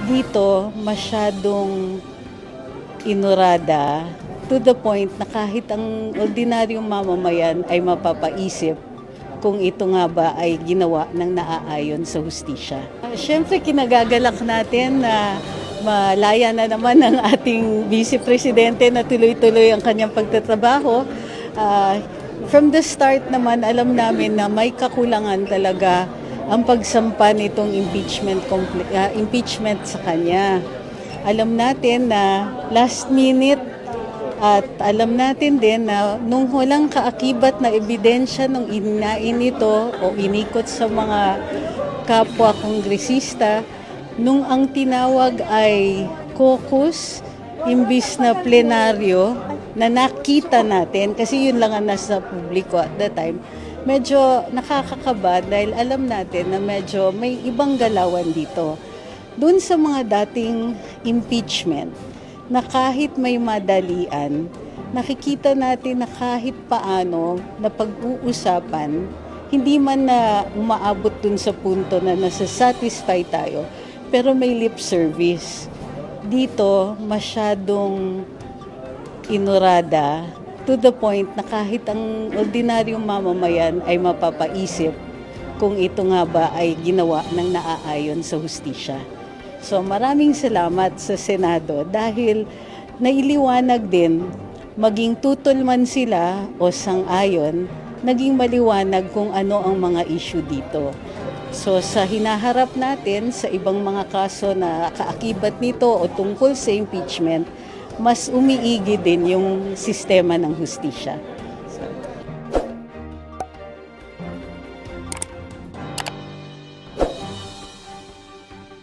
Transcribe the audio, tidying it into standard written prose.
dito masyadong inurada to the point na kahit ang ordinaryong mamamayan ay mapapaisip kung ito nga ba ay ginawa ng naaayon sa hustisya. Siyempre kinagagalak natin na malaya na naman ang ating Vice Presidente na tuloy-tuloy ang kanyang pagtatrabaho. From the start naman, alam namin na may kakulangan talaga ang pagsampa nitong impeachment sa kanya. Alam natin na last minute at alam natin din na nung walang kaakibat na ebidensya nung inain ito o inikot sa mga kapwa kongresista, nung ang tinawag ay caucus, imbis na plenaryo, na nakita natin, kasi yun lang ang nasa publiko at that time, medyo nakakakaba dahil alam natin na medyo may ibang galawan dito. Doon sa mga dating impeachment, na kahit may madalian, nakikita natin na kahit paano na pag-uusapan, hindi man na umaabot dun sa punto na nasa-satisfy tayo, pero may lip service. Dito, masyadong inurada to the point na kahit ang ordinaryong mamamayan ay mapapaisip kung ito nga ba ay ginawa ng naaayon sa hustisya. So maraming salamat sa Senado dahil nailiwanag din, maging tutol man sila o sang-ayon, naging maliwanag kung ano ang mga issue dito. So sa hinaharap natin sa ibang mga kaso na kaakibat nito o tungkol sa impeachment, mas umiigi din yung sistema ng hustisya.